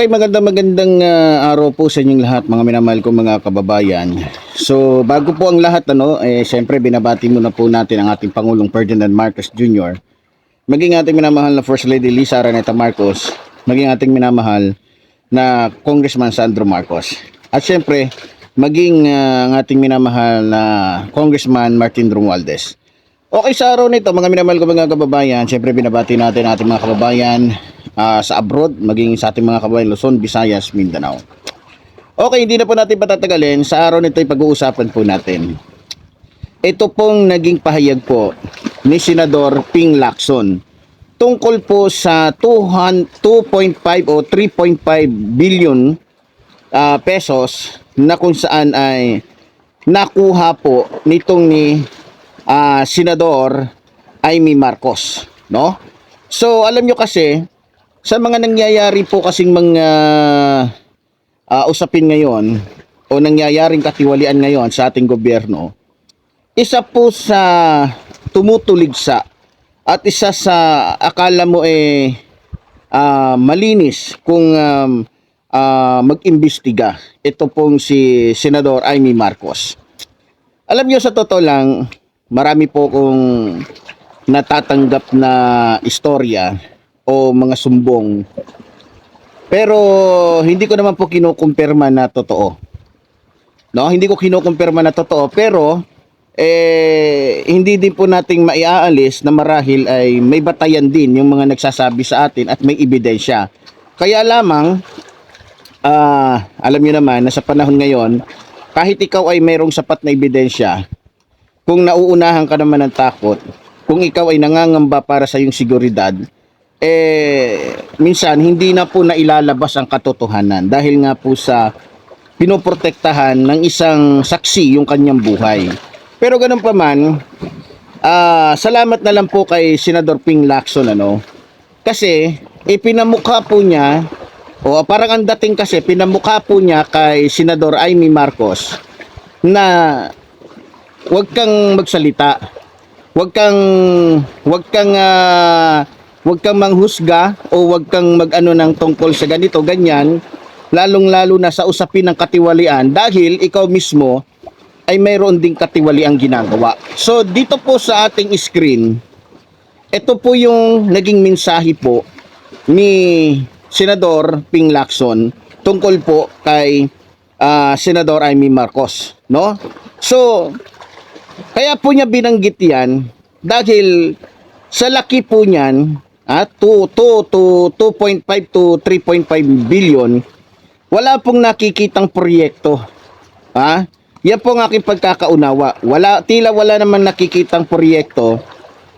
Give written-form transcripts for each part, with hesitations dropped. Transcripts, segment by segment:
Okay, magandang araw po sa inyong lahat, mga minamahal kong mga kababayan. So, bago po ang lahat, siyempre binabati muna po natin ang ating Pangulong Ferdinand Marcos Jr., maging ating minamahal na First Lady Lisa Araneta Marcos, maging ating minamahal na Congressman Sandro Marcos. At siyempre, maging ang ating minamahal na Congressman Martin Romualdez. Okay, sa araw nito, mga minamahal kong mga kababayan, siyempre binabati natin ating mga kababayan sa abroad, maging sa ating mga kababayan Luzon, Visayas, Mindanao. Okay, hindi na po natin patatagalin. Sa araw nito ay pag-uusapan po natin. Ito pong naging pahayag po ni Senador Ping Lacson tungkol po sa 2.5 o 3.5 billion pesos na kung saan ay nakuha po nitong ni Senador Amy Marcos, no? So, alam nyo kasi, sa mga nangyayari po kasing mga usapin ngayon o nangyayaring katiwalian ngayon sa ating gobyerno, isa po sa tumutuligsa at isa sa akala mo malinis kung mag-imbestiga, ito pong si Senador Amy Marcos. Alam nyo, sa totoo lang, marami po kong natatanggap na istorya o mga sumbong, pero hindi ko naman po kinukumpirma na totoo. No, hindi ko kinukumpirma na totoo, pero hindi din po nating maiaalis na marahil ay may batayan din yung mga nagsasabi sa atin at may ebidensya. Kaya lamang alam niyo naman na sa panahon ngayon, kahit ikaw ay mayroong sapat na ebidensya, kung nauunahan ka naman ng takot, kung ikaw ay nangangamba para sa iyong seguridad, minsan hindi na po nailalabas ang katotohanan dahil nga po sa pinoprotektahan ng isang saksi yung kanyang buhay. Pero ganun pa man, salamat na lang po kay Senador Ping Lacson, kasi ipinamukha po niya, o parang ang dating kasi pinamukha po niya kay Senador Amy Marcos na huwag kang magsalita, huwag kang manghusga o huwag kang mag-ano ng tungkol sa ganito, ganyan, lalong-lalo na sa usapin ng katiwalian dahil ikaw mismo ay mayroon ding katiwaliang ginagawa. So dito po sa ating screen, ito po yung naging mensahe po ni Senador Ping Lacson tungkol po kay Senador Amy Marcos, no? So kaya po niya binanggit yan dahil sa laki po niyan, 2.5 to 3.5 billion, wala pong nakikitang proyekto. Yan po ang aking pagkakaunawa. Tila wala naman nakikitang proyekto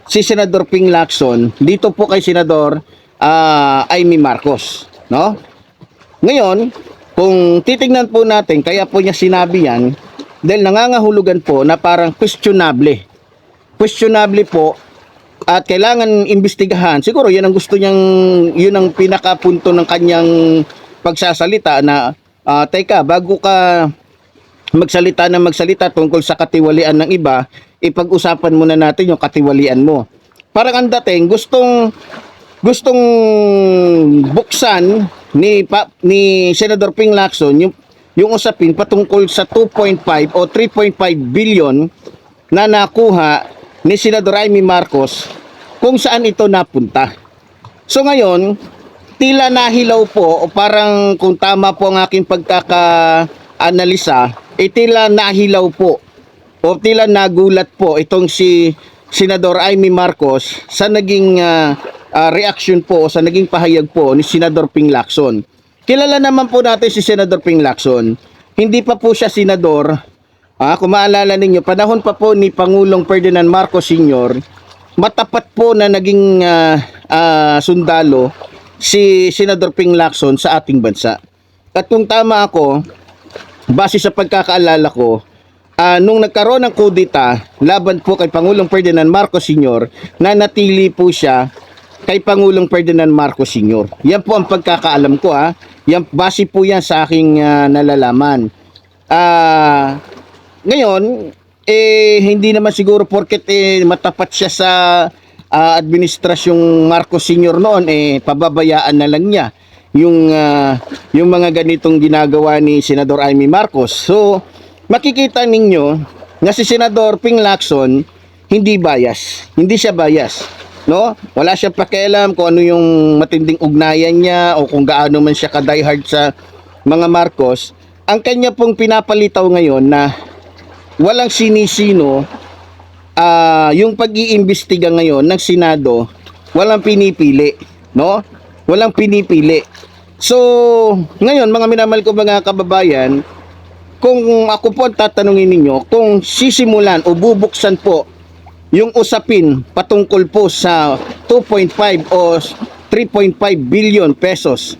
si Senador Ping Lacson dito po kay Senador Amy Marcos, no? Ngayon, kung titingnan po natin, kaya po niya sinabi yan dahil nangangahulugan po na parang questionable po at kailangan imbestigahan. Siguro yan ang gusto niyang, yun ang pinakapunto ng kanyang pagsasalita na teka, bago ka magsalita tungkol sa katiwalian ng iba, ipag-usapan muna natin yung katiwalian mo. Parang ang dating gustong buksan ni Senador Ping Lacson yung usapin patungkol sa 2.5 o 3.5 billion na nakuha ni Senador Amy Marcos kung saan ito napunta. So ngayon, tila nahilaw po o parang kung tama po ang aking pagkaka-analisa, tila nahilaw po o tila nagulat po itong si Senador Amy Marcos sa naging reaction po o sa naging pahayag po ni Senador Ping Lacson. Kilala naman po natin si Senador Ping Lacson. Hindi pa po siya senador. Kung maalala ninyo, panahon pa po ni Pangulong Ferdinand Marcos Sr., matapat po na naging sundalo si Senador Ping Lacson sa ating bansa. At kung tama ako, base sa pagkakaalala ko, nung nagkaroon ng kudeta laban po kay Pangulong Ferdinand Marcos Sr., nanatili po siya kay Pangulong Ferdinand Marcos Sr. Yan po ang pagkakaalam ko. Yan, base po yan sa aking nalalaman. Ngayon, hindi naman siguro porket matapat siya sa administrasyong Marcos Sr. noon, pababayaan na lang niya yung mga ganitong ginagawa ni Senador Amy Marcos. So, makikita ninyo na si Senador Ping Lacson hindi bias. Hindi siya bias, no? Wala siyang pakialam kung ano yung matinding ugnayan niya o kung gaano man siya ka-diehard sa mga Marcos. Ang kanya pong pinapalitaw ngayon na walang sinisino, yung pag-iimbestiga ngayon ng Senado, walang pinipili, no? Walang pinipili. So, ngayon mga minamahal ko mga kababayan, kung ako po ang tatanungin ninyo, kung sisimulan o bubuksan po yung usapin patungkol po sa 2.5 o 3.5 billion pesos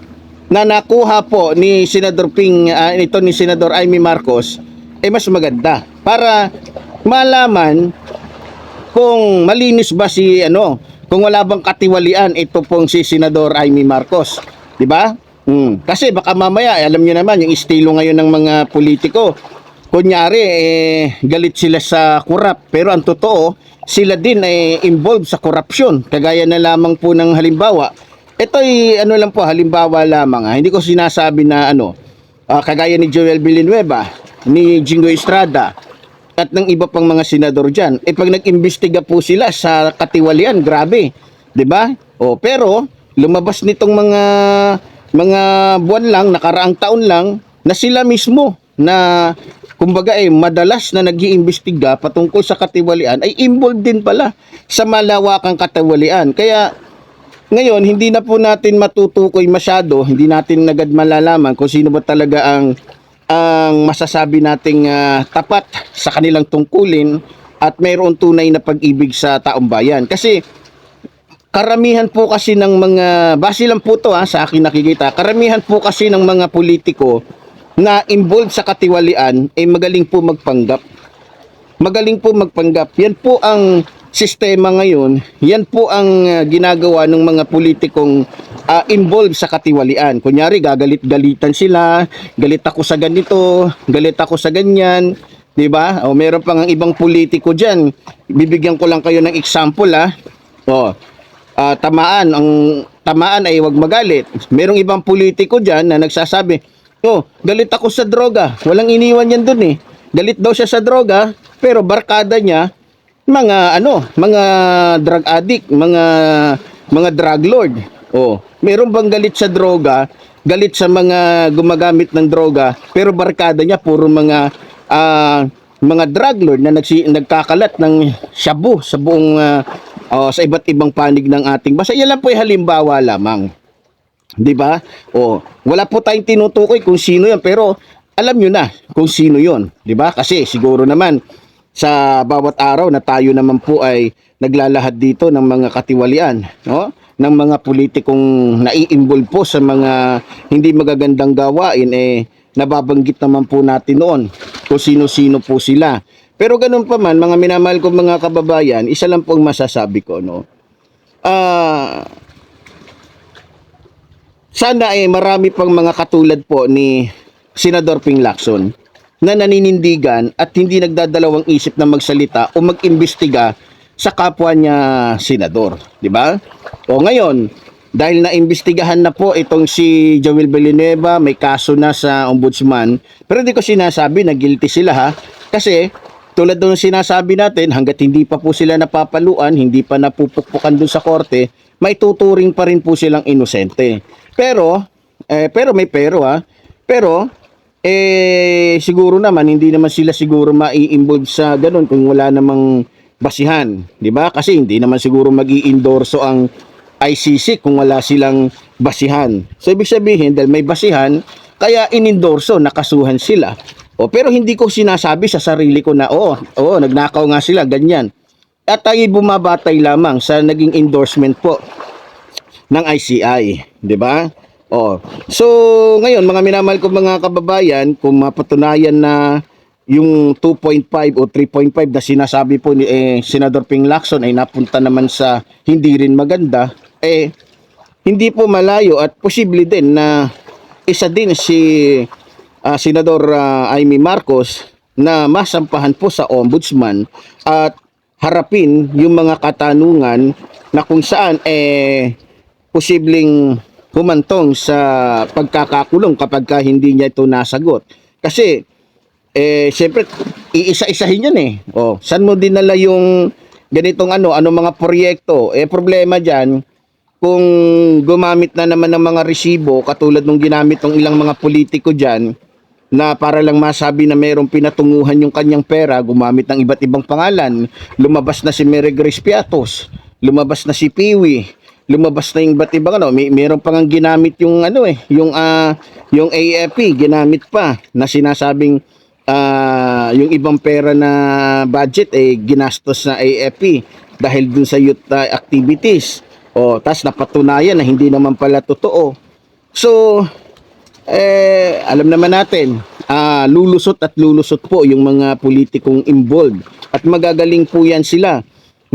na nakuha po ni Senador ni Senador Amy Marcos, mas maganda para malaman kung malinis ba kung wala bang katiwalian ito pong si Senador Amy Marcos, 'di ba? Kasi baka mamaya, alam niyo naman yung estilo ngayon ng mga politiko. Kunyari galit sila sa korap, pero ang totoo, sila din ay involved sa korupsyon. Kagaya na lamang po ng halimbawa. Ito ay lang po, halimbawa lamang. Hindi ko sinasabi na kagaya ni Joel Villanueva, ni Jingo Estrada, at ng iba pang mga senador dyan. Pag nag-imbestiga po sila sa katiwalian, grabe. 'Di ba? Pero lumabas nitong mga buwan lang, nakaraang taon lang, na sila mismo na kumbaga madalas na nag-iimbestiga patungkol sa katiwalian ay involved din pala sa malawakang katiwalian. Kaya ngayon, hindi na po natin matutukoy masyado, hindi natin agad malalaman kung sino ba talaga ang masasabi nating tapat sa kanilang tungkulin at mayroon tunay na pag-ibig sa taong bayan. Kasi karamihan po kasi ng mga, base lang po to sa akin nakikita, karamihan po kasi ng mga politiko na involved sa katiwalian magaling po magpanggap. Magaling po magpanggap. Yan po ang sistema ngayon. Yan po ang ginagawa ng mga politikong involved sa katiwalian. Kunyari, gagalit-galitan sila, galit ako sa ganito, galit ako sa ganyan, 'di ba? O meron pang ang ibang politiko diyan. Bibigyan ko lang kayo ng example tamaan ay wag magalit. Merong ibang politiko diyan na nagsasabi, galit ako sa droga. Walang iniwan yan dun Galit daw siya sa droga, pero barkada niya mga drug addict, mga drug lord. Meron bang galit sa droga, galit sa mga gumagamit ng droga, pero barkada niya puro mga drug lord na nagkakalat ng shabu sa buong sa iba't ibang panig ng ating basa. Yan lang po ay halimbawa lamang. 'Di ba? Wala po tayong tinutukoy kung sino 'yan, pero alam niyo na kung sino 'yon, 'di ba? Kasi siguro naman sa bawat araw na tayo naman po ay naglalahad dito ng mga katiwalian, no? Ng mga politikong nai-involve po sa mga hindi magagandang gawain, nababanggit naman po natin noon kung sino-sino po sila. Pero ganun pa man, mga minamahal ko mga kababayan, isa lang po ang masasabi ko, sana marami pang mga katulad po ni Senador Ping Lacson na naninindigan at hindi nagdadalawang isip na magsalita o mag-imbestiga sa kapwa niya senador, di ba? Ngayon, dahil naimbestigahan na po itong si Joel Villanueva, may kaso na sa ombudsman, pero hindi ko sinasabi na guilty sila kasi tulad doon sinasabi natin, hanggat hindi pa po sila napapaluan, hindi pa napupukpukan doon sa korte, may tuturing pa rin po silang inosente. Pero may pero siguro naman hindi naman sila siguro mai-involve sa ganun kung wala namang basihan, 'di ba? Kasi hindi naman siguro magi-endorso ang ICC kung wala silang basihan. So ibig sabihin dahil may basihan, kaya inendorso, nakasuhan sila. Pero hindi ko sinasabi sa sarili ko na nagnakaw nga sila, ganyan. At tayo bumabatay lamang sa naging endorsement po ng ICI, 'di ba? So ngayon mga minamahal ko mga kababayan, kung mapatunayan na yung 2.5 o 3.5 na sinasabi po ni Senador Ping Lacson ay napunta naman sa hindi rin maganda, hindi po malayo at posible din na isa din si Senador Amy Marcos na masampahan po sa ombudsman at harapin yung mga katanungan na kung saan posibleng humantong sa pagkakakulong kapag ka hindi niya ito nasagot. Kasi, siyempre, iisa-isahin yan eh. O, saan mo dinala yung ganitong ano mga proyekto? Problema dyan, kung gumamit na naman ng mga resibo, katulad nung ginamit ng ilang mga politiko dyan, na para lang masabi na mayroong pinatunguhan yung kanyang pera, gumamit ng iba't ibang pangalan. Lumabas na si Mary Grace Piatos, lumabas na si Piwi, lumabas na yung iba't ibang mayroon pang ginamit yung yung AFP, ginamit pa na sinasabing yung ibang pera na budget ginastos na AFP dahil dun sa youth activities. Tas napatunayan na hindi naman pala totoo. So, alam naman natin, lulusot at lulusot po yung mga politikong involved. At magagaling po yan sila.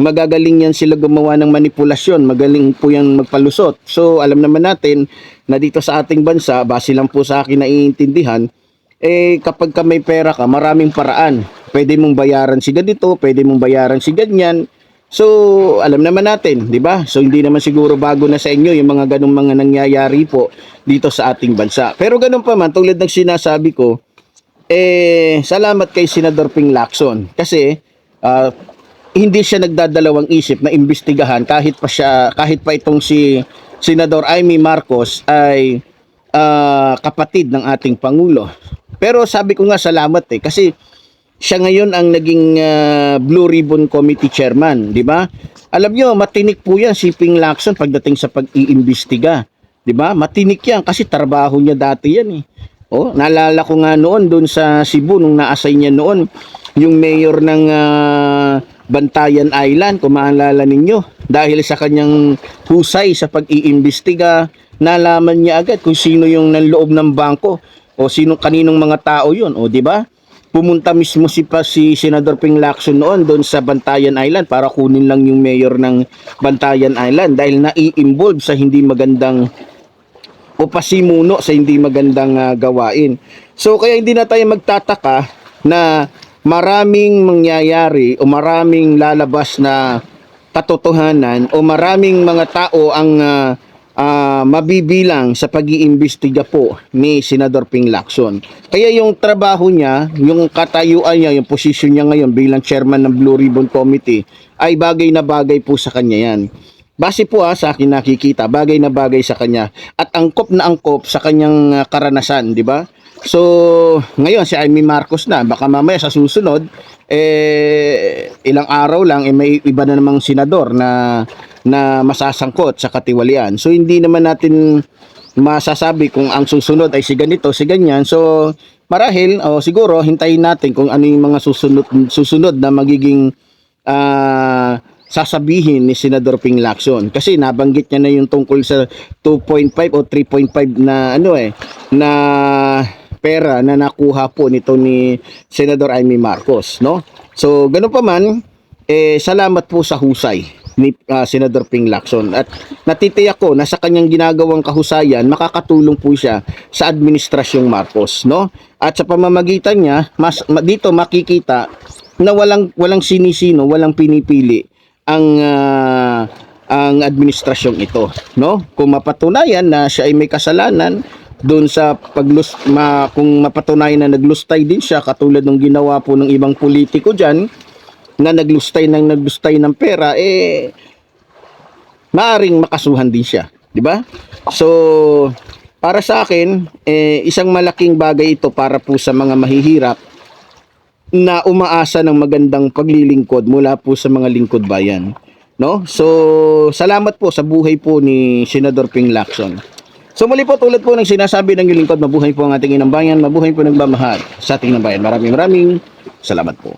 Magagaling yan sila gumawa ng manipulasyon. Magaling po yan magpalusot. So, alam naman natin na dito sa ating bansa, base lang po sa akin na iintindihan, kapag ka may pera ka, maraming paraan. Pwede mong bayaran si ganito, pwede mong bayaran si ganyan. So, alam naman natin, di ba? So, hindi naman siguro bago na sa inyo yung mga ganung mga nangyayari po dito sa ating bansa. Pero ganun pa man, tulad ng sinasabi ko, salamat kay Senador Ping Lacson. Kasi, hindi siya nagdadalawang isip na imbestigahan kahit pa itong si Senador Amy Marcos ay kapatid ng ating Pangulo. Pero sabi ko nga salamat kasi siya ngayon ang naging Blue Ribbon Committee Chairman, di ba? Alam nyo, matinik po yan si Ping Lacson pagdating sa pag-iimbestiga. Di ba? Matinik yan kasi trabaho niya dati yan eh. Naalala ko nga noon doon sa Cebu nung na-assign niya noon yung mayor ng Bantayan Island, kung maalala ninyo. Dahil sa kanyang husay sa pag-iimbestiga, nalaman niya agad kung sino yung nanloob ng bangko o kaninong mga tao yun, di ba? Pumunta mismo si Senador Ping Lacson noon doon sa Bantayan Island para kunin lang yung mayor ng Bantayan Island dahil nai-involve sa hindi magandang o pasimuno sa hindi magandang gawain. So kaya hindi na tayo magtataka na maraming mangyayari o maraming lalabas na katotohanan o maraming mga tao ang mabibilang sa pag-iimbestiga po ni Senador Ping Lacson. Kaya yung trabaho niya, yung katayuan niya, yung posisyon niya ngayon bilang chairman ng Blue Ribbon Committee ay bagay na bagay po sa kanya yan. Base po sa akin nakikita, bagay na bagay sa kanya at angkop na angkop sa kanyang karanasan, di ba? So, ngayon si Amy Marcos na, baka mamaya sa susunod ilang araw lang may iba na namang senador na masasangkot sa katiwalian. So hindi naman natin masasabi kung ang susunod ay si ganito, si ganyan. So marahil siguro hintayin natin kung ano yung mga susunod na magiging sasabihin ni Senador Ping Lacson. Kasi nabanggit niya na yung tungkol sa 2.5 o 3.5 na na pera na nakuha po nito ni Senador Amy Marcos, no? So ganun pa man, salamat po sa husay ni Senador Ping Lacson at natitiyak ko na sa kanyang ginagawang kahusayan makakatulong po siya sa administrasyong Marcos, no? At sa pamamagitan niya dito makikita na walang sinisino, walang pinipili ang administrasyong ito, no? Kung mapatunayan na siya ay may kasalanan doon sa kung mapatunayan na naglustay din siya katulad ng ginawa po ng ibang politiko diyan na naglustay ng pera, maaring makasuhan din siya, di ba? So para sa akin, isang malaking bagay ito para po sa mga mahihirap na umaasa ng magandang paglilingkod mula po sa mga lingkod bayan, no? So salamat po sa buhay po ni Senador Ping Lacson. So muli po, tulad po ng sinasabi ng lingkod, mabuhay po ang ating inang bayan, mabuhay po nagmamahal sa ating inang bayan. Maraming salamat po.